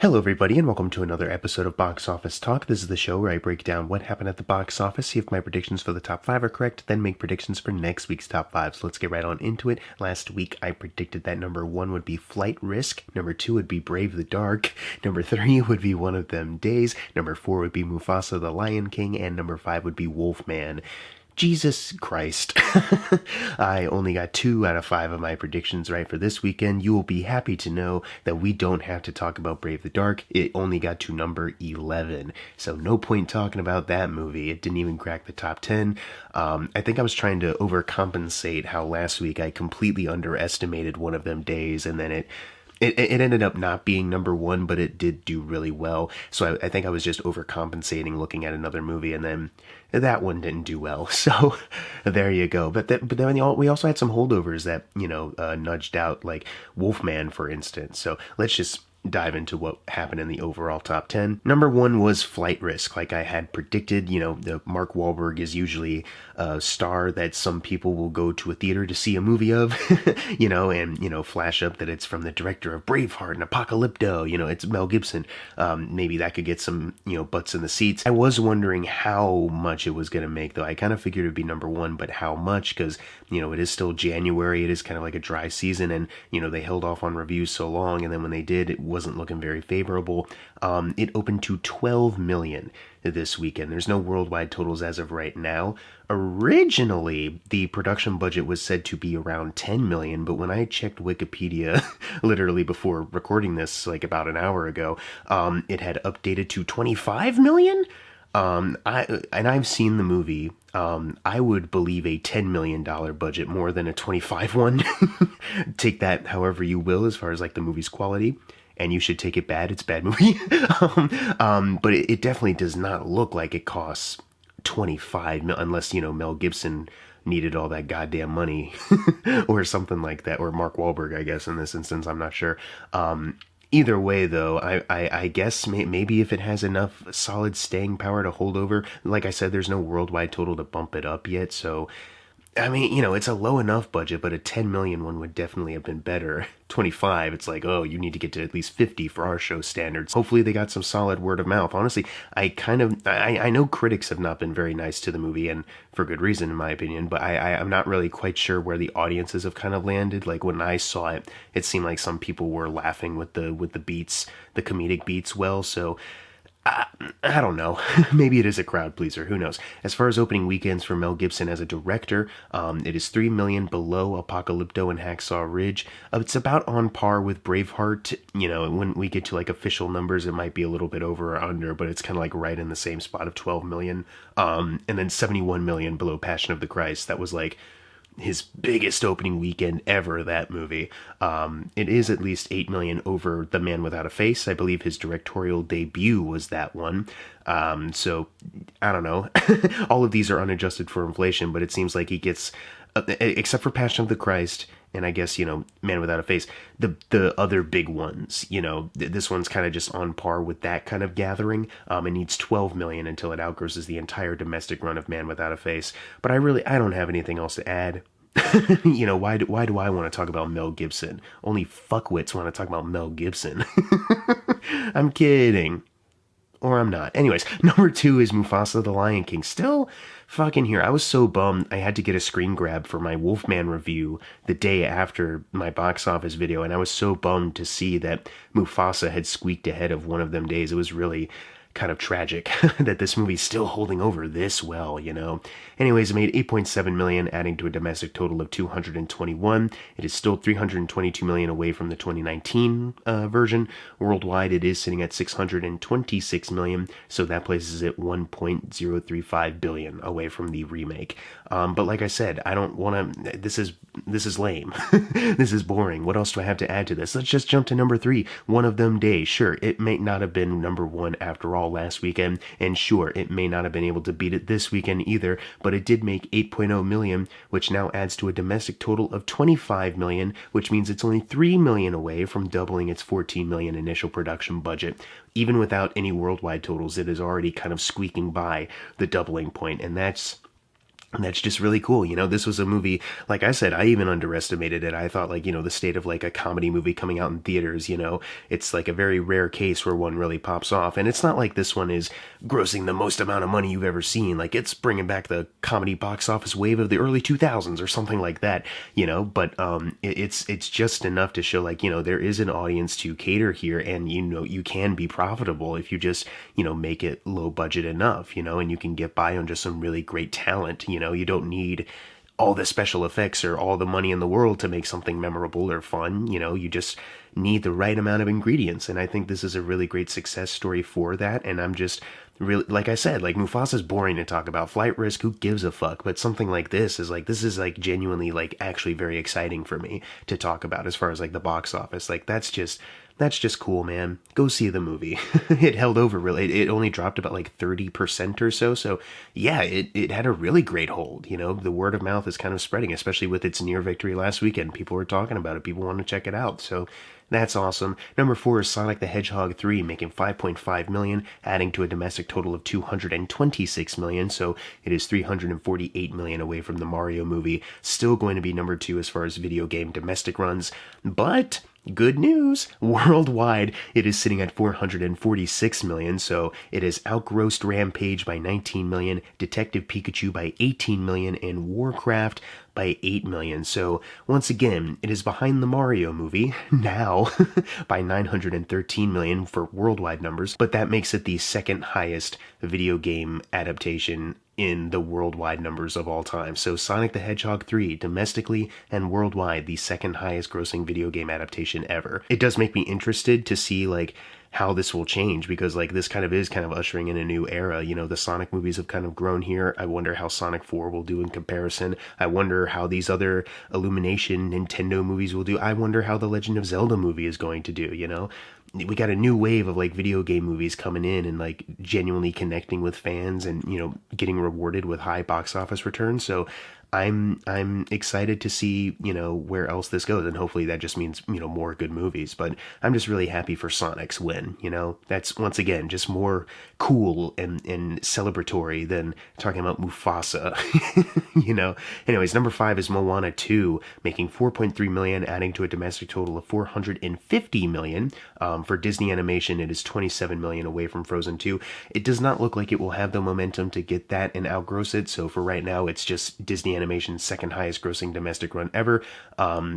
Hello everybody and welcome to another episode of Box Office Talk. This is the show where I break down what happened at the box office, see if my predictions for the top 5 are correct, then make predictions for next week's top 5. So let's get right on into it. Last week I predicted that number 1 would be Flight Risk, number 2 would be Brave the Dark, number 3 would be One of Them Days, number 4 would be Mufasa the Lion King, and number 5 would be Wolfman. Jesus Christ. I only got 2 out of 5 of my predictions right for this weekend. You will be happy to know that we don't have to talk about Brave the Dark. It only got to number 11. So no point talking about that movie. It didn't even crack the top 10. I think I was trying to overcompensate how last week I completely underestimated One of Them Days, and then it ended up not being number 1, but it did do really well. So I think I was just overcompensating looking at another movie, and then that one didn't do well. So there you go. But then we also had some holdovers that, nudged out, like Wolfman, for instance. So let's just dive into what happened in the overall top 10. Number 1 was Flight Risk, like I had predicted. The Mark Wahlberg is usually a star that some people will go to a theater to see a movie of, and flash up that it's from the director of Braveheart and Apocalypto, it's Mel Gibson. Maybe that could get some, butts in the seats. I was wondering how much it was going to make, though. I kind of figured it would be number 1, but how much? Because, it is still January. It is kind of like a dry season, and, they held off on reviews so long, and then when they did, it wasn't looking very favorable. It opened to 12 million this weekend. There's no worldwide totals as of right now. Originally, the production budget was said to be around 10 million, but when I checked Wikipedia literally before recording this, like about an hour ago, it had updated to 25 million. I've seen the movie. I would believe a $10 million budget more than a 25 one. Take that however you will as far as like the movie's quality. And you should take it bad. It's a bad movie. But it definitely does not look like it costs 25 million, unless, Mel Gibson needed all that goddamn money or something like that. Or Mark Wahlberg, I guess, in this instance. I'm not sure. Either way, though, I guess maybe if it has enough solid staying power to hold over, like I said, there's no worldwide total to bump it up yet. So, I mean, it's a low enough budget, but a 10 million one would definitely have been better. 25, it's like, oh, you need to get to at least 50 for our show standards. Hopefully they got some solid word of mouth. Honestly, I know critics have not been very nice to the movie, and for good reason, in my opinion, but I'm not really quite sure where the audiences have kind of landed. Like, when I saw it, it seemed like some people were laughing with the beats, the comedic beats well, so I don't know. Maybe it is a crowd pleaser. Who knows? As far as opening weekends for Mel Gibson as a director, it is 3 million below Apocalypto and Hacksaw Ridge. It's about on par with Braveheart. When we get to like official numbers, it might be a little bit over or under, but it's kind of like right in the same spot of 12 million. And then 71 million below Passion of the Christ. That was like his biggest opening weekend ever, that movie. It is at least 8 million over The Man Without a Face. I believe his directorial debut was that one. So, I don't know. All of these are unadjusted for inflation, but it seems like he gets, except for Passion of the Christ, and I guess, Man Without a Face, the other big ones, this one's kind of just on par with that kind of gathering. It needs 12 million until it outgrosses the entire domestic run of Man Without a Face. But I don't have anything else to add. Why do I want to talk about Mel Gibson? Only fuckwits want to talk about Mel Gibson. I'm kidding. Or I'm not. Anyways, number 2 is Mufasa the Lion King. Still fucking here. I was so bummed I had to get a screen grab for my Wolfman review the day after my box office video, and I was so bummed to see that Mufasa had squeaked ahead of One of Them Days. It was really kind of tragic that this movie's still holding over this well, Anyways, it made 8.7 million, adding to a domestic total of 221. It is still 322 million away from the 2019 version. Worldwide, it is sitting at 626 million, so that places it 1.035 billion away from the remake. But like I said, I don't want to. This is lame. This is boring. What else do I have to add to this? Let's just jump to number 3. One of Them Days. Sure, it may not have been number 1 after all last weekend, and sure, it may not have been able to beat it this weekend either, but it did make 8.0 million, which now adds to a domestic total of 25 million, which means it's only 3 million away from doubling its 14 million initial production budget. Even without any worldwide totals, it is already kind of squeaking by the doubling point, and that's And that's just really cool. This was a movie, like I said, I even underestimated it. I thought, like, the state of like a comedy movie coming out in theaters, it's like a very rare case where one really pops off. And it's not like this one is grossing the most amount of money you've ever seen. Like, it's bringing back the comedy box office wave of the early 2000s or something like that, but it's just enough to show, like, there is an audience to cater here, and, you can be profitable if you just, make it low budget enough, and you can get by on just some really great talent. You don't need all the special effects or all the money in the world to make something memorable or fun. You just need the right amount of ingredients. And I think this is a really great success story for that. And I'm just really, like I said, like, Mufasa's boring to talk about. Flight Risk, who gives a fuck? But something like this is like genuinely, like, actually very exciting for me to talk about as far as like the box office. Like, that's just cool, man. Go see the movie. It held over really. It only dropped about like 30% or so. So yeah, it had a really great hold. The word of mouth is kind of spreading, especially with its near victory last weekend. People were talking about it. People want to check it out. So that's awesome. Number 4 is Sonic the Hedgehog 3, making $5.5 million, adding to a domestic total of $226 million. So it is $348 million away from the Mario movie. Still going to be number 2 as far as video game domestic runs. But good news, worldwide it is sitting at $446 million, so it has outgrossed Rampage by $19 million, Detective Pikachu by $18 million, and Warcraft by $8 million. So once again, it is behind the Mario movie now by $913 million for worldwide numbers, but that makes it the second highest video game adaptation in the worldwide numbers of all time. So Sonic the Hedgehog 3, domestically and worldwide, the second highest grossing video game adaptation ever. It does make me interested to see, like, how this will change, because, like, this kind of ushering in a new era. The Sonic movies have kind of grown here. I wonder how Sonic 4 will do in comparison. I wonder how these other Illumination Nintendo movies will do. I wonder how the Legend of Zelda movie is going to do. We got a new wave of, like, video game movies coming in and, like, genuinely connecting with fans and, getting rewarded with high box office returns. So I'm excited to see, where else this goes, and hopefully that just means, more good movies. But I'm just really happy for Sonic's win. That's, once again, just more cool and celebratory than talking about Mufasa. Anyways, number 5 is Moana 2, making $4.3 million, adding to a domestic total of $450 million. For Disney Animation, it is $27 million away from Frozen 2. It does not look like it will have the momentum to get that and outgross it. So for right now, it's just Disney Animation's second highest grossing domestic run ever.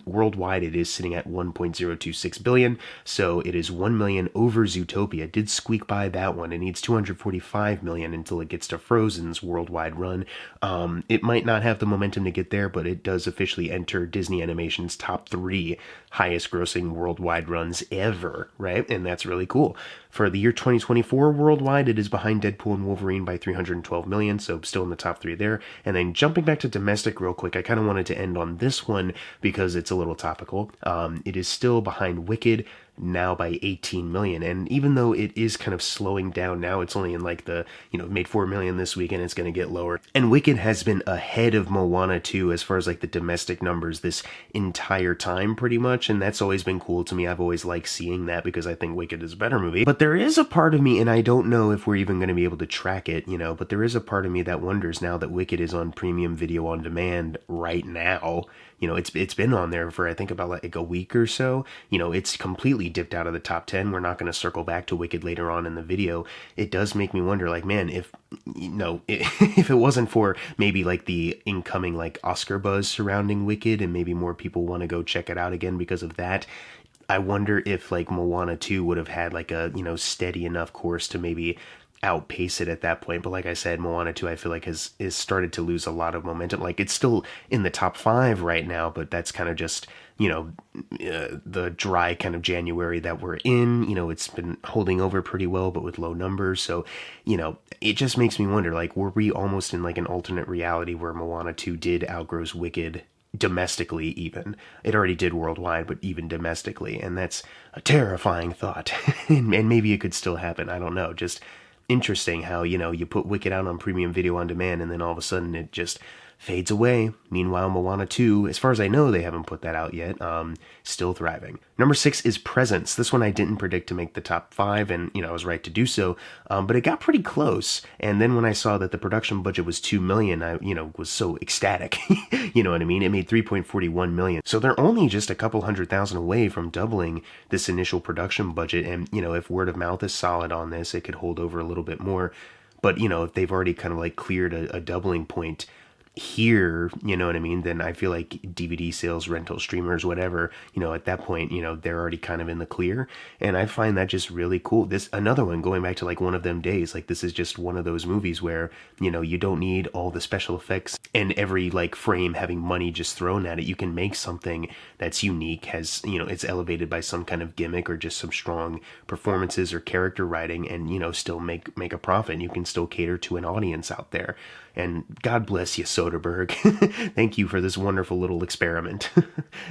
Worldwide, it is sitting at $1.026 billion. So it is $1 million over Zootopia. It did squeak by that one. It needs $245 million until it gets to Frozen's worldwide run. It might not have the momentum to get there, but it does officially enter Disney Animation's top 3 highest grossing worldwide runs ever, right? And that's really cool. For the year 2024 worldwide, it is behind Deadpool and Wolverine by $312 million, so still in the top 3 there. And then jumping back to domestic real quick, I kind of wanted to end on this one because it's a little topical. It is still behind Wicked, now by $18 million. And even though it is kind of slowing down now, it's only in like the, made $4 million this week, and it's going to get lower. And Wicked has been ahead of Moana 2 as far as like the domestic numbers this entire time, pretty much. And that's always been cool to me. I've always liked seeing that because I think Wicked is a better movie. But there is a part of me, and I don't know if we're even going to be able to track it, but there is a part of me that wonders, now that Wicked is on premium video on demand right now, it's been on there for, I think, about like a week or so. It's completely dipped out of the top 10. We're not going to circle back to Wicked later on in the video. It does make me wonder, like, man, if if it wasn't for maybe like the incoming like Oscar buzz surrounding Wicked, and maybe more people want to go check it out again because of that, I wonder if like Moana 2 would have had like a, steady enough course to maybe outpace it at that point. But like I said, Moana 2 I feel like has started to lose a lot of momentum. Like, it's still in the top 5 right now, but that's kind of just the dry kind of January that we're in. It's been holding over pretty well, but with low numbers. So it just makes me wonder, like, were we almost in like an alternate reality where Moana 2 did outgross Wicked domestically? Even it already did worldwide, but even domestically, and that's a terrifying thought. and maybe it could still happen. I don't know. Just interesting how, you put Wicked out on premium video on demand, and then all of a sudden it just fades away. Meanwhile, Moana 2, as far as I know, they haven't put that out yet, still thriving. Number 6 is Presence. This one I didn't predict to make the top 5, and, I was right to do so, but it got pretty close, and then when I saw that the production budget was $2 million, I, was so ecstatic. You know what I mean? It made $3.41 million. So they're only just a couple $100,000 away from doubling this initial production budget, and, if word of mouth is solid on this, it could hold over a little bit more. But, if they've already kind of like cleared a doubling point here, you know what I mean, then I feel like DVD sales, rental streamers, whatever, at that point, they're already kind of in the clear. And I find that just really cool. This, another one, going back to like one of them days, like this is just one of those movies where, you don't need all the special effects and every like frame having money just thrown at it. You can make something that's unique, has, it's elevated by some kind of gimmick or just some strong performances or character writing, and, still make a profit. And you can still cater to an audience out there. And God bless you, Soderbergh. Thank you for this wonderful little experiment.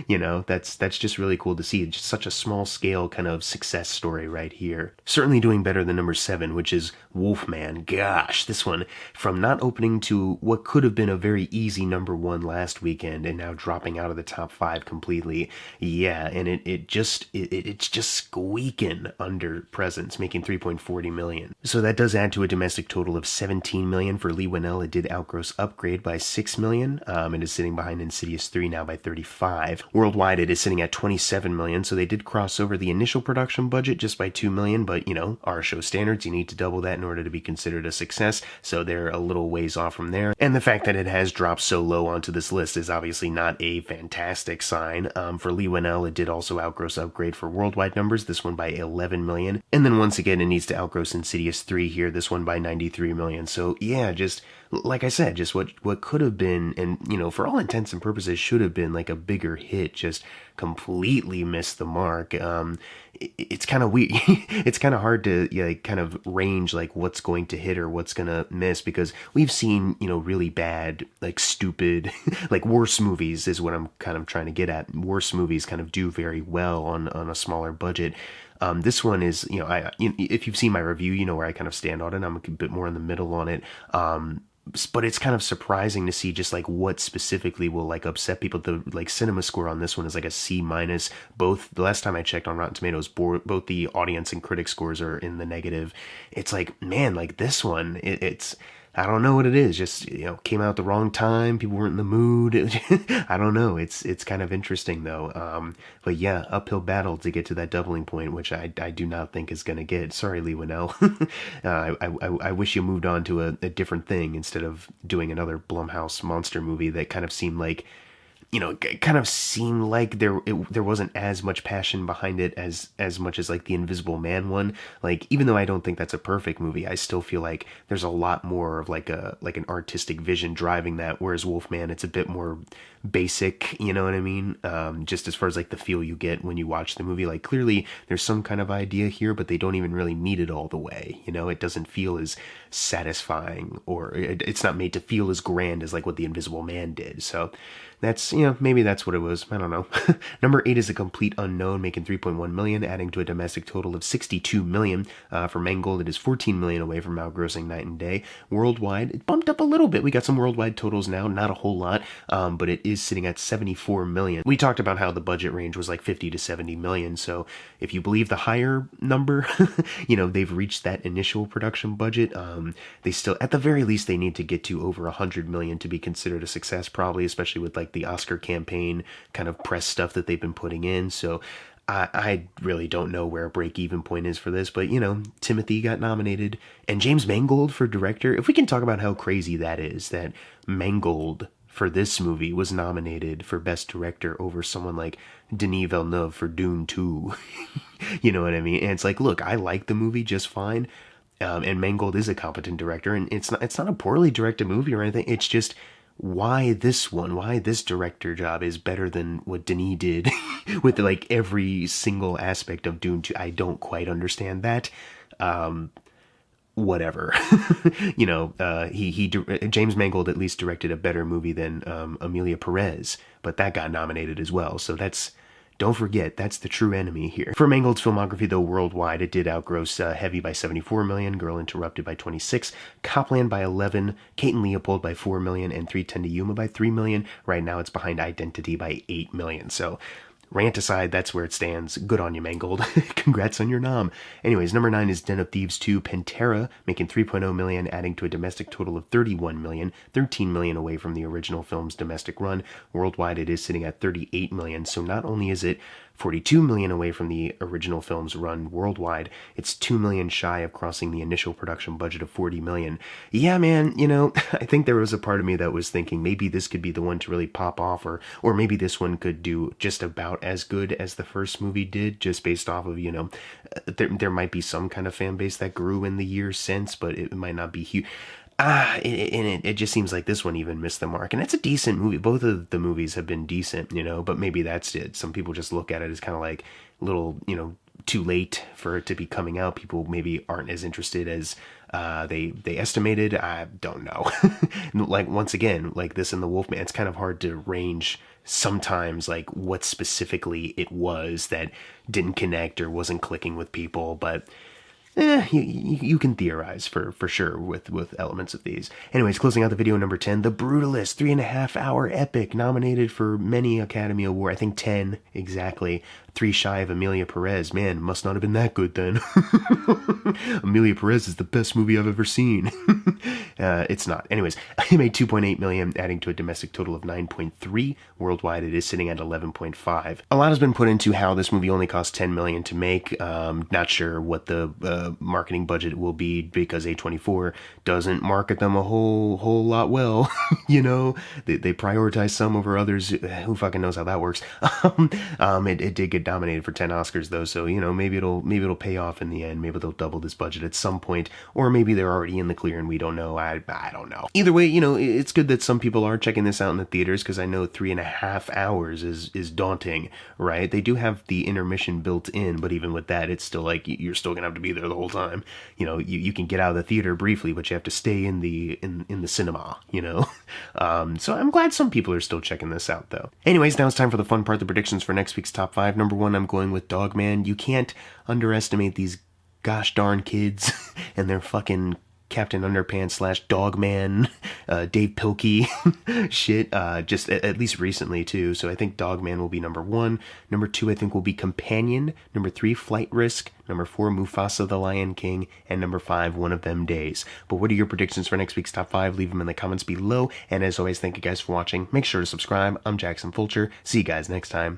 That's just really cool to see. It's just such a small scale kind of success story right here. Certainly doing better than number 7, which is Wolfman. Gosh, this one, from not opening to what could have been a very easy number 1 last weekend and now dropping out of the top 5 completely. Yeah, and it's just squeaking under Presence, making $3.40 million. So that does add to a domestic total of $17 million for Leigh Whannell. It did outgross Upgrade by $6 million. It is sitting behind Insidious 3 now by 35. Worldwide, it is sitting at $27 million, so they did cross over the initial production budget just by $2 million, but, our show standards, you need to double that in order to be considered a success, so they're a little ways off from there. And the fact that it has dropped so low onto this list is obviously not a fantastic sign. For Leigh Whannell, it did also outgross Upgrade for worldwide numbers, this one by $11 million. And then once again, it needs to outgross Insidious 3 here, this one by $93 million. So yeah, just like I said, just what could have been, and, for all intents and purposes, should have been like a bigger hit, just completely missed the mark. It's kind of weird. It's kind of hard to kind of range like what's going to hit or what's going to miss, because we've seen, really bad, like stupid, like worse movies is what I'm kind of trying to get at. Worse movies kind of do very well on a smaller budget. This one is, if you've seen my review, you know where I kind of stand on it. I'm a bit more in the middle on it. But it's kind of surprising to see just like what specifically will like upset people. The like cinema score on this one is like a C-. Both, the last time I checked on Rotten Tomatoes, both the audience and critic scores are in the negative. It's like, man, like this one, it's I don't know what it is. Just, came out at the wrong time. People weren't in the mood. I don't know. It's kind of interesting though. But yeah, uphill battle to get to that doubling point, which I do not think is going to get. Sorry, Leigh Whannell. I wish you moved on to a different thing instead of doing another Blumhouse monster movie that kind of seemed like, there wasn't as much passion behind it as much as like the Invisible Man one. Like, even though I don't think that's a perfect movie, I still feel like there's a lot more of like an artistic vision driving that. Whereas Wolfman, it's a bit more basic, you know what I mean? Just as far as like the feel you get when you watch the movie, like clearly there's some kind of idea here, but they don't even really meet it all the way. It doesn't feel as satisfying, or it's not made to feel as grand as like what the Invisible Man did. So that's, maybe that's what it was. I don't know. Number 8 is A Complete Unknown, making $3.1 million, adding to a domestic total of $62 million. For Mangled, it is $14 million away from outgrossing Night and Day. Worldwide, it bumped up a little bit. We got some worldwide totals now, not a whole lot, but it is sitting at $74 million. We talked about how the budget range was like $50 to $70 million, so if you believe the higher number, they've reached that initial production budget. They still, at the very least, they need to get to over $100 million to be considered a success, probably, especially with like the Oscar campaign kind of press stuff that they've been putting in. So I really don't know where a break-even point is for this, but, Timothy got nominated, and James Mangold for director. If we can talk about how crazy that is, that Mangold for this movie was nominated for Best Director over someone like Denis Villeneuve for Dune 2. You know what I mean? And it's like, look, I like the movie just fine, and Mangold is a competent director, and it's not a poorly directed movie or anything. It's just, why this director job is better than what Denis did with like every single aspect of Dune 2. I don't quite understand that. Whatever. James Mangold at least directed a better movie than Emilia Perez, but that got nominated as well. So that's Don't forget, that's the true enemy here. For Mangled's filmography, though, worldwide, it did outgross Heavy by $74 million, Girl Interrupted by $26 million, Copland by $11 million, Kate and Leopold by $4 million, and 3:10 to Yuma by $3 million. Right now, it's behind Identity by $8 million. So, rant aside, that's where it stands. Good on you, Mangled. Congrats on your nom. Anyways, number 9 is Den of Thieves 2 Pantera, making $3.0 million, adding to a domestic total of $31 million, $13 million away from the original film's domestic run. Worldwide, it is sitting at $38 million, so not only is it $42 million away from the original film's run worldwide, it's $2 million shy of crossing the initial production budget of $40 million. Yeah, man, you know, I think there was a part of me that was thinking maybe this could be the one to really pop off, or maybe this one could do just about as good as the first movie did, just based off of, you know, there might be some kind of fan base that grew in the years since, but it might not be huge. It just seems like this one even missed the mark. And it's a decent movie. Both of the movies have been decent, you know, but maybe that's it. Some people just look at it as kind of like a little, you know, too late for it to be coming out. People maybe aren't as interested as they estimated. I don't know. Like, once again, like this and The Wolfman, it's kind of hard to range sometimes like what specifically it was that didn't connect or wasn't clicking with people, but you can theorize for sure with elements of these. Anyways, closing out the video, number 10, The Brutalist, 3.5-hour epic, nominated for many Academy Award, I think 10 exactly, 3 shy of Emilia Perez. Man, must not have been that good then. Emilia Perez is the best movie I've ever seen. It's not. Anyways, it made $2.8 million, adding to a domestic total of $9.3. Worldwide, it is sitting at $11.5. A lot has been put into how this movie only cost $10 million to make. Not sure what the marketing budget will be, because A24 doesn't market them a whole lot well. You know, they prioritize some over others. Who fucking knows how that works? It did get nominated for 10 Oscars though, so you know, maybe it'll pay off in the end. Maybe they'll double this budget at some point, or maybe they're already in the clear and we don't know. I don't know. Either way, you know, it's good that some people are checking this out in the theaters, because I know 3.5 hours is daunting, right? They do have the intermission built in, but even with that, it's still like you're still gonna have to be there the whole time. You know, you can get out of the theater briefly, but you have to stay in the cinema, you know. So I'm glad some people are still checking this out though. Anyways, now it's time for the fun part, the predictions for next week's top 5. Number 1, I'm going with Dogman. You can't underestimate these gosh darn kids and their fucking Captain Underpants / Dogman, Dave Pilkey shit, just at least recently too. So I think Dogman will be number 1. Number 2, I think, will be Companion. Number 3, Flight Risk. Number 4, Mufasa the Lion King. And number 5, One of Them Days. But what are your predictions for next week's top 5? Leave them in the comments below. And as always, thank you guys for watching. Make sure to subscribe. I'm Jackson Fulcher. See you guys next time.